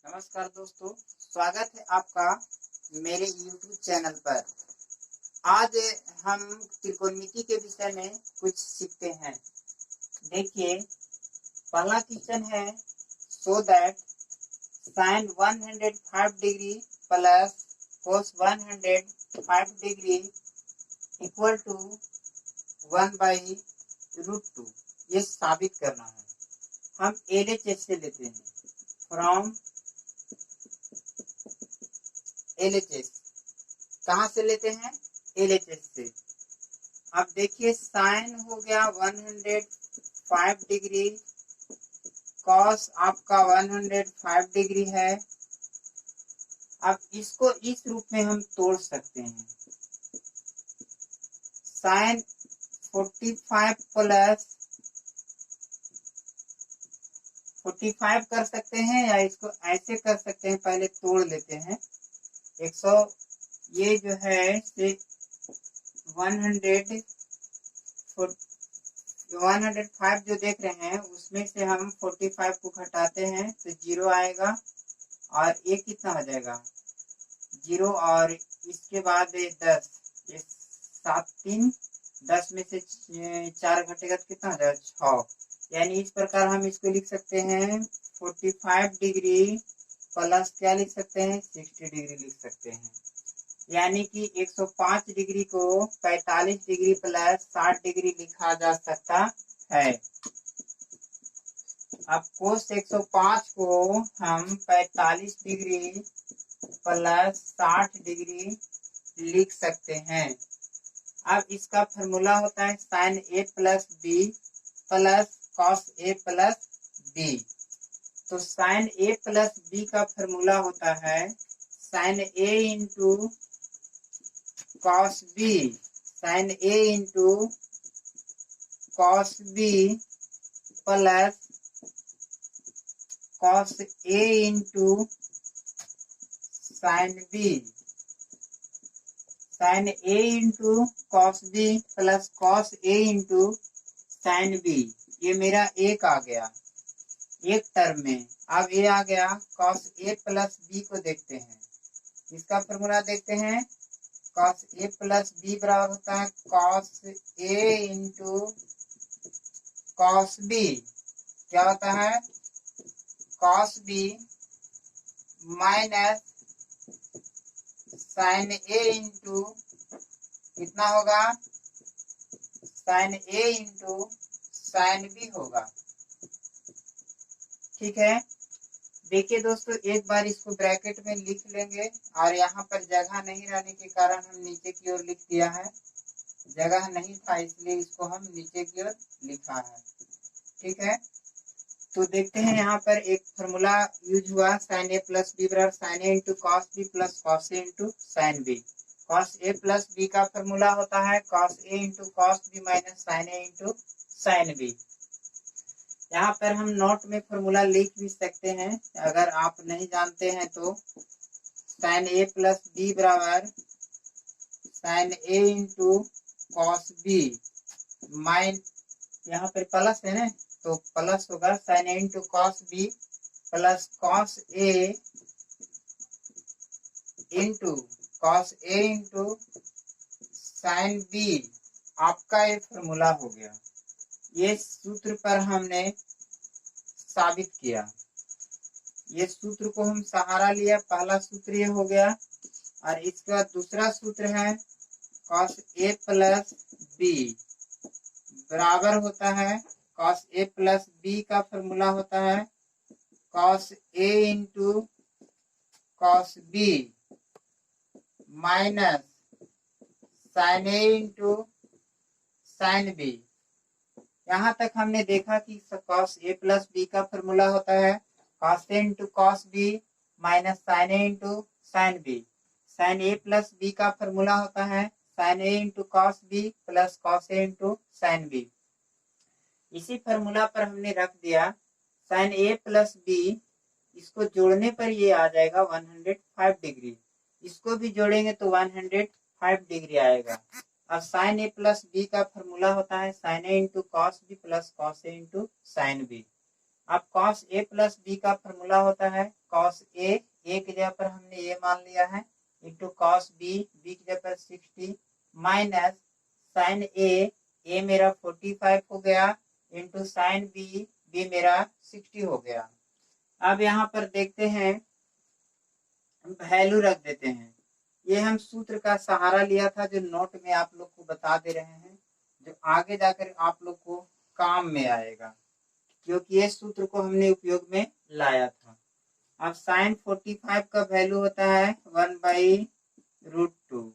नमस्कार दोस्तों, स्वागत है आपका मेरे YouTube चैनल पर। आज हम त्रिकोणमिति के विषय में कुछ सीखते हैं। देखिए, पहला क्वेश्चन है, so that sin 105 degree plus cos 105 degree equal to 1/√2। ये साबित करना है। हम LHS से लेते हैं, फ्रॉम LHS। कहाँ से लेते हैं? LHS से। अब देखिए, साइन हो गया 105 डिग्री, कॉस आपका 105 डिग्री है। अब इसको इस रूप में हम तोड़ सकते हैं, साइन 45 प्लस 45 कर सकते हैं, या इसको ऐसे कर सकते हैं। पहले तोड़ लेते हैं। 100 ये जो है 105 जो देख रहे हैं, उसमें से हम 45 को घटाते हैं तो 0 आएगा, और ये कितना हो जाएगा? 0। और इसके बाद 10, ये 7 3 10 में से 4 घटेगा तो कितना हो जाएगा? 6। यानी इस प्रकार हम इसको लिख सकते हैं, 45 डिग्री प्लस क्या लिख सकते हैं? 60 डिग्री लिख सकते हैं। यानी कि 105 डिग्री को 45 डिग्री प्लस 60 डिग्री लिखा जा सकता है। अब कोस 105 को हम 45 डिग्री प्लस 60 डिग्री लिख सकते हैं। अब इसका फॉर्मूला होता है sine A plus B plus cos A plus B. तो साइन ए प्लस बी का फॉर्मूला होता है sine A into cos B, sine A into cos B plus cos A into sine B, sine A into cos B plus cos A into sine B. ये मेरा एक आ गया एक term में। अब ये आ गया कॉस ए प्लस बी को देखते हैं। इसका फॉर्मूला देखते हैं, कॉस ए प्लस बी बराबर होता है cos A into cos B. क्या होता है? Cos B minus sine A into कितना होगा? Sine A into sine B होगा। ठीक है। देखिए दोस्तों, एक बार इसको ब्रैकेट में लिख लेंगे, और यहाँ पर जगह नहीं रहने के कारण हम नीचे की ओर लिख दिया है। जगह नहीं था इसलिए इसको हम नीचे की ओर लिखा है। ठीक है। तो देखते हैं, यहाँ पर एक फॉर्मूला यूज हुआ, साइन ए प्लस बी बराबर sine A into cos B plus cos A into sine B. Cos A plus B का फॉर्मूला होता है cos A into cos B minus sine A into sine B. यहाँ पर हम note में formula लिख भी सकते हैं, अगर आप नहीं जानते हैं तो। साइन ए प्लस बी बराबर sine A into cos B minus, यहाँ पर प्लस है ना, तो प्लस होगा sine A into cos B plus cos A into cos A into sine B. आपका ये फॉर्मूला हो गया। ये सूत्र पर हमने साबित किया। ये सूत्र को हम सहारा लिया। पहला सूत्र ये हो गया, और इसके बाद दूसरा सूत्र है कॉस ए प्लस बी बराबर होता है कॉस ए प्लस बी का फॉर्मूला होता है cos A into cos B minus sine A into sine B. यहाँ तक हमने देखा कि कॉस ए प्लस बी का फॉर्मूला होता है cos A into cos B minus sine A into sine B. Sine A plus B का formula होता है sine A into cos B plus cos A into sine B. इसी formula पर हमने रख दिया साइन ए प्लस बी, इसको जोड़ने पर ये आ जाएगा 105 डिग्री। इसको भी जोड़ेंगे तो 105 डिग्री आएगा। अब साइन ए प्लस बी का फॉर्मूला होता है sine A into cos B plus cos A into sine B. अब cos a प्लस बी का फॉर्मूला होता है cos a की जगह पर हमने ये मान लिया है इंटू cos b की जगह पर 60 माइनस साइन a मेरा 45 हो गया इंटू साइन b मेरा 60 हो गया। अब यहाँ पर देखते हैं वैल्यू रख देते हैं। ये हम सूत्र का सहारा लिया था जो नोट में आप लोग को बता दे रहे हैं, जो आगे जाकर आप लोग को काम में आएगा, क्योंकि ये सूत्र को हमने उपयोग में लाया था। अब साइन 45 का वैल्यू होता है 1/√2,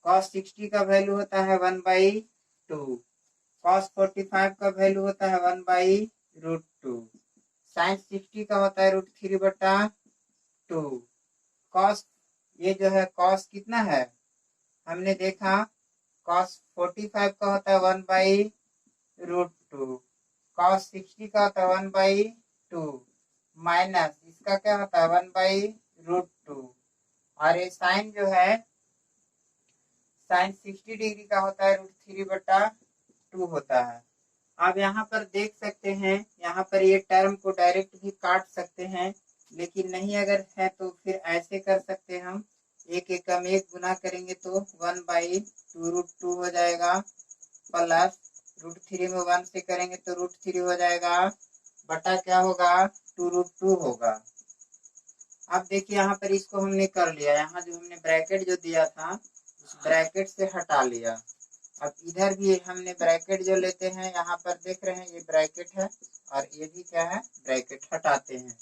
कॉस 60 का वैल्यू होता है 1/2, कॉस 45 का वैल्यू होता है 1/√2, साइन 60 का होता है √3/2, कॉस ये जो है कॉस कितना है हमने देखा कॉस 45 का होता है 1/√2, कॉस 60 का होता है 1/2 माइनस इसका क्या होता है 1/√2, और ये साइन जो है साइन 60 डिग्री का होता है √3/2 होता है। अब यहाँ पर देख सकते हैं, यहाँ पर ये टर्म को डायरेक्ट भी काट सकते हैं, लेकिन नहीं अगर है तो फिर ऐसे कर सकते हैं हम, एक एकम एक गुना करेंगे तो 1/2√2 हो जाएगा, प्लस √3 में 1 से करेंगे तो √3 हो जाएगा, बटा क्या होगा 2√2 होगा। अब देखिए यहाँ पर इसको हमने कर लिया, यहाँ जो हमने ब्रैकेट जो दिया था उस ब्रैकेट से हटा लिया। अब इधर भी हमने ब्रैकेट जो लेते हैं, यहाँ पर देख रहे हैं ये ब्रैकेट है और ये भी क्या है ब्रैकेट, हटाते हैं।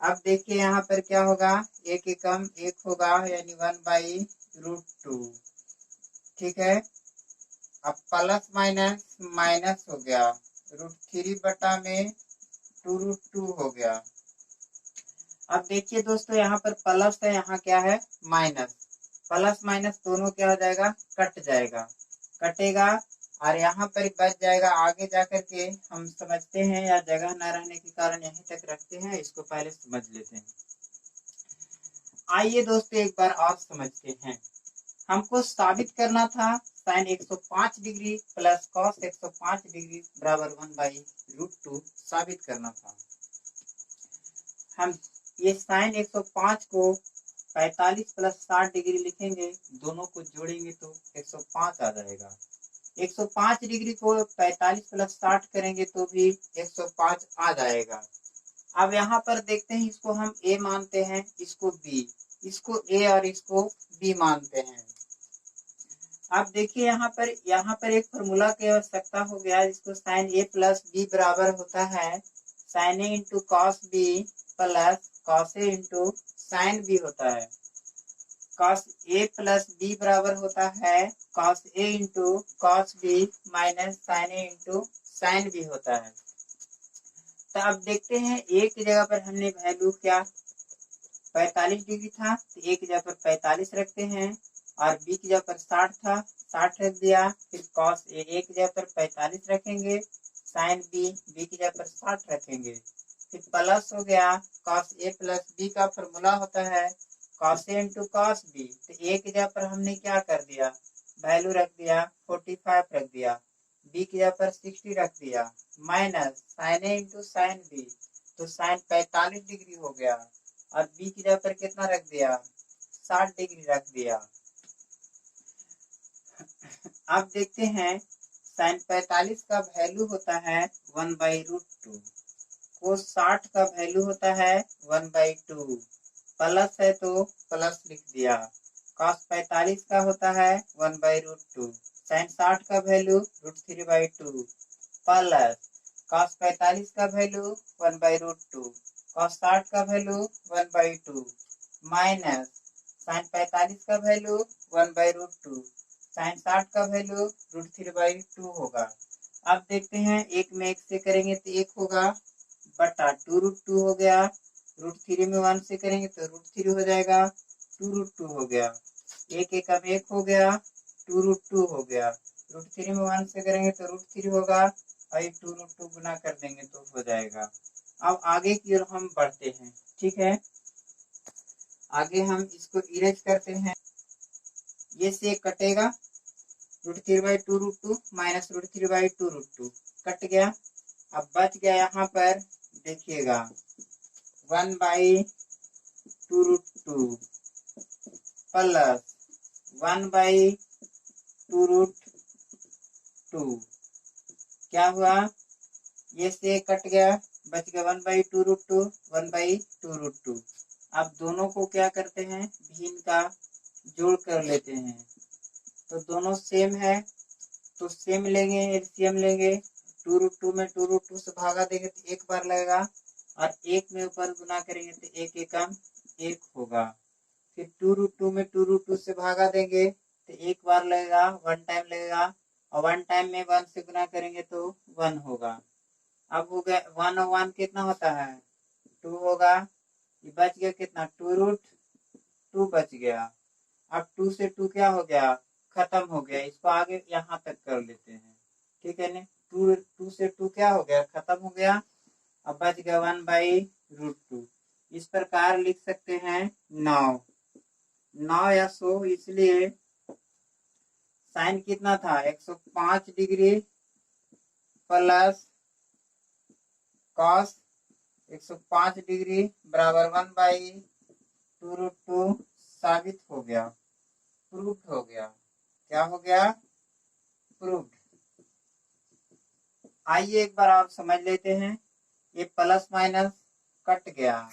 अब देखिए यहाँ पर क्या होगा, एक एकम एक होगा यानी 1/√2, ठीक है। अब प्लस माइनस माइनस हो गया, √3 बटा में 2√2 हो गया। अब देखिए दोस्तों यहाँ पर प्लस है, यहाँ क्या है माइनस, प्लस माइनस दोनों क्या हो जाएगा कट जाएगा, कटेगा और यहाँ पर बच जाएगा। आगे जाकर के हम समझते हैं, या जगह न रहने के कारण यहीं तक रखते हैं, इसको पहले समझ लेते हैं। आइए दोस्तों एक बार और समझते हैं। हमको साबित करना था sine 105 degree plus cos 105 degree बराबर 1/√2 साबित करना था। हम ये साइन 105 को 45 प्लस 60 डिग्री लिखेंगे, दोनों को जोड़ेंगे तो 105 आ जाएगा। 105 डिग्री को 45 प्लस 60 करेंगे तो भी 105 आ जाएगा। अब यहाँ पर देखते हैं, इसको हम a मानते हैं, इसको b, इसको a और इसको b मानते हैं। अब देखिए यहाँ पर एक फॉर्मूला की आवश्यकता हो गया, जिसको साइन a प्लस b बराबर होता है sine a into cos b plus cos a into sine b होता है। कॉस a प्लस b बराबर होता है cos a into cos b minus sine a into sine b होता है। तो अब देखते हैं a की जगह पर हमने वैल्यू क्या 45 डिग्री था, तो a की जगह पर 45 रखते हैं, और b की जगह पर 60 था 60 रख दिया, फिर कॉस a की जगह पर 45 रखेंगे, साइन b की जगह पर 60 रखेंगे, फिर प्लस हो गया कॉस a प्लस b का फॉर्मूला होता है cos a into cos b। तो a की जगह पर हमने क्या कर दिया वैल्यू रख दिया 45 रख दिया, b की जगह पर 60 रख दिया, minus sine a into sine b, तो साइन 45 डिग्री हो गया, और b की जगह पर कितना रख दिया 60 डिग्री रख दिया। अब देखते हैं साइन 45 का वैल्यू होता है 1/√2, को 60 का वैल्यू होता है 1/2, प्लस है तो प्लस लिख दिया, कॉस 45 का होता है 1/√2, साइन 60 का वैल्यू √3/2, प्लस कॉस 45 का वैल्यू 1/√2, कॉस 60 का वैल्यू 1/2, माइनस साइन 45 का वैल्यू 1/√2, साइन 60 का वैल्यू √3/2 होगा। अब देखते हैं एक में एक से करेंगे तो एक होगा, बटा 2√2 हो गया, √3 में 1 से करेंगे तो √3 हो जाएगा, 2√2 हो गया, एक एकम एक हो गया, 2√2 हो गया, √3 में 1 से करेंगे तो √3 होगा, और 2√2 गुना कर देंगे तो हो जाएगा। अब आगे की ओर हम बढ़ते हैं, ठीक है। आगे हम इसको इरेज करते हैं, ये से कटेगा, √3/2√2 माइनस √3/2√2 कट गया। अब बच गया यहाँ पर देखिएगा 1/2√2 प्लस 1/2√2 क्या हुआ, ये से कट गया, बच गया 1/2√2 1/2√2। अब दोनों को क्या करते हैं, भिन्न का जोड़ कर लेते हैं, तो दोनों सेम है तो सेम लेंगे, एलसीएम लेंगे। 2√2 में 2√2 से भागा देंगे तो एक बार लगेगा, और एक में ऊपर गुना करेंगे तो एक एकम एक होगा। फिर 2√2 में 2√2 से भागा देंगे तो एक बार लगेगा, वन टाइम लगेगा, और वन टाइम में 1 से गुना करेंगे तो 1 होगा। अब हो गया 1 और 1 कितना होता है, 2 होगा। ये बच गया कितना, 2√2 बच गया। अब 2 से 2 क्या हो गया, खत्म हो गया। इसको आगे यहाँ तक कर लेते हैं, ठीक है ना। 2 से 2 क्या हो गया, खत्म हो गया। अब बच गया 1/√2। इस प्रकार लिख सकते हैं 9 या 100, इसलिए साइन कितना था, 105 डिग्री प्लस कॉस 105 डिग्री बराबर 1/2√2 साबित हो गया, प्रूव्ड हो गया। क्या हो गया, प्रूव्ड। आइए एक बार और समझ लेते हैं। ये प्लस माइनस कट गया,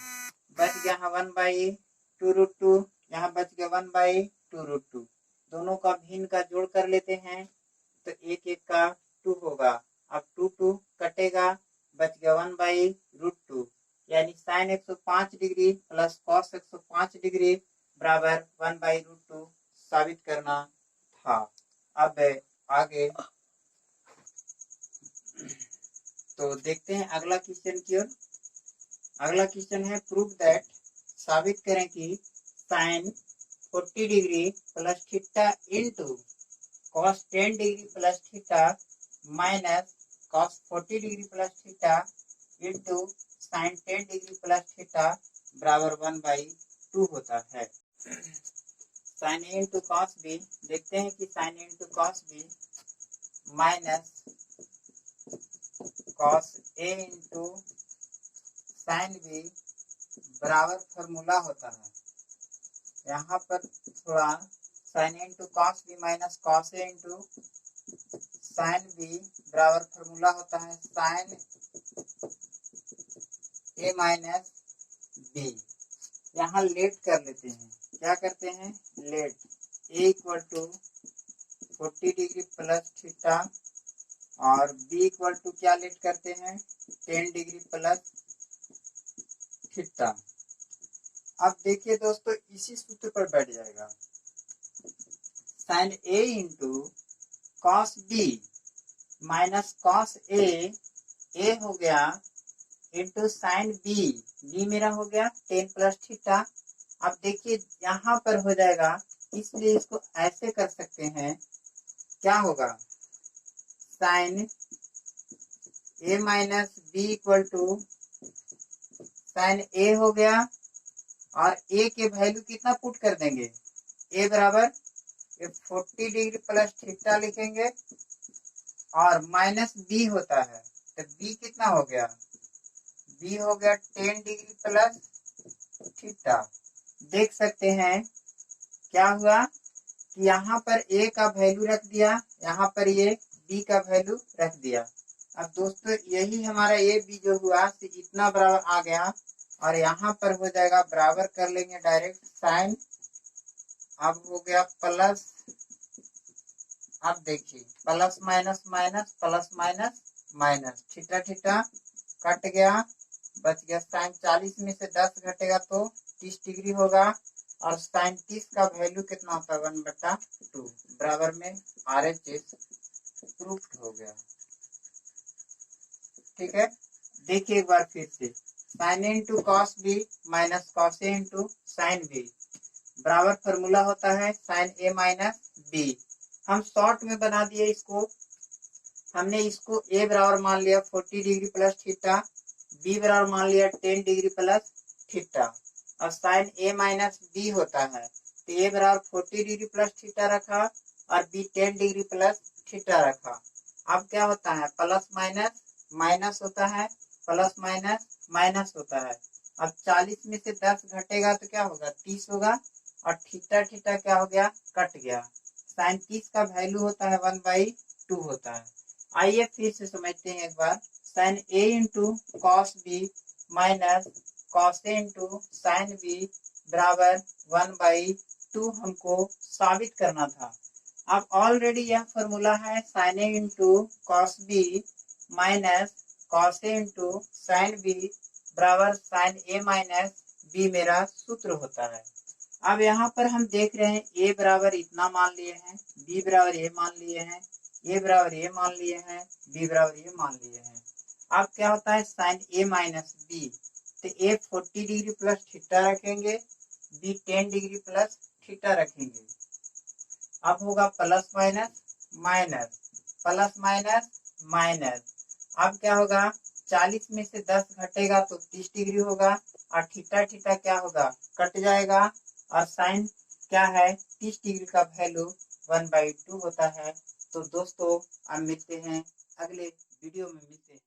बच गया 1/2√2, यहाँ बच गया 1/2√2। दोनों का भिन्न का जोड़ कर लेते हैं तो एक एक का 2 होगा। अब 2 कटेगा, बच गया 1/√2, यानी sine 105 degree plus cos 105 degree बराबर 1/√2 साबित करना था। अब आगे तो देखते हैं अगला क्वेश्चन की ओर। अगला क्वेश्चन है प्रूव दैट, साबित करें कि sine 40 degree plus theta into cos 10 degree plus theta minus cos 40 degree plus theta into sine 10 degree plus theta बराबर 1/2 होता है। Sine A into cos B, देखते हैं कि sine A into cos B minus cos A into sine B बराबर formula होता है। यहाँ पर थोड़ा sine A into cos B minus cos A into sine B बराबर फॉर्मूला होता है साइन ए माइनस बी। यहाँ लेट कर लेते हैं, क्या करते हैं, let A equal to 40 degree plus theta और बी इक्वल टू क्या लेट करते हैं, 10 डिग्री प्लस थीटा। अब देखिए दोस्तों, इसी सूत्र पर बैठ जाएगा। Sine A into cos B minus cos A हो गया इंटू साइन बी, बी मेरा हो गया 10 प्लस थीटा। अब देखिए यहाँ पर हो जाएगा, इसलिए इसको ऐसे कर सकते हैं, क्या होगा, sine A minus B equal to sine A हो गया, और ए के वैल्यू कितना पुट कर देंगे, ए बराबर 40 डिग्री प्लस थीटा लिखेंगे, और माइनस बी होता है तो बी कितना हो गया, बी हो गया 10 डिग्री प्लस थीटा। देख सकते हैं क्या हुआ कि यहाँ पर ए का वैल्यू रख दिया, यहाँ पर ये बी का वैल्यू रख दिया। अब दोस्तों यही हमारा ए बी जो हुआ इतना बराबर आ गया, और यहाँ पर हो जाएगा, बराबर कर लेंगे डायरेक्ट साइन, अब हो गया प्लस, अब देखिए plus minus minus plus minus minus, theta theta cut गया, बच गया साइन 40 में से 10 घटेगा तो 30 डिग्री होगा, और साइन 30 का वैल्यू कितना होता है 1/2 बराबर में RHS प्रूफ हो गया। ठीक है, देखिए एक बार फिर से, sine A into cos B minus cos A into sine B बराबर फॉर्मूला होता है साइन ए माइनस बी। हम शॉर्ट में बना दिए इसको, हमने इसको ए बराबर मान लिया 40 डिग्री प्लस थीटा, बी बराबर मान लिया 10 डिग्री प्लस थीटा, और साइन ए माइनस बी होता है तो ए बराबर 40 डिग्री प्लस थीटा रखा और बी 10 डिग्री प्लस थीटा रखा। अब क्या होता है, प्लस माइनस माइनस होता है, प्लस माइनस माइनस होता है। अब 40 में से 10 घटेगा तो क्या होगा, 30 होगा, और थीटा थीटा क्या हो गया, कट गया। साइन 30 का वैल्यू होता है 1/2 होता है। आइए फिर से समझते हैं एक बार। Sine A into cos B minus cos A into sine B बराबर 1/2 हमको साबित करना था। अब ऑलरेडी यह फॉर्मूला है sine A into cos B minus cos A into sine B बराबर साइन ए माइनस बी मेरा सूत्र होता है। अब यहाँ पर हम देख रहे हैं ए बराबर इतना मान लिए हैं, बी बराबर ए मान लिए हैं, ए बराबर ए मान लिए हैं, बी बराबर ए मान लिए हैं। अब क्या होता है साइन ए माइनस बी, तो ए 40 डिग्री प्लस थीटा रखेंगे, बी 10 डिग्री प्लस थीटा रखेंगे। अब होगा plus minus minus plus minus minus. अब क्या होगा, 40 में से 10 घटेगा तो 30 डिग्री होगा, और थीटा थीटा क्या होगा, कट जाएगा, और साइन क्या है 30 डिग्री का वैल्यू 1/2 होता है। तो दोस्तों अब मिलते हैं अगले वीडियो में, मिलते हैं।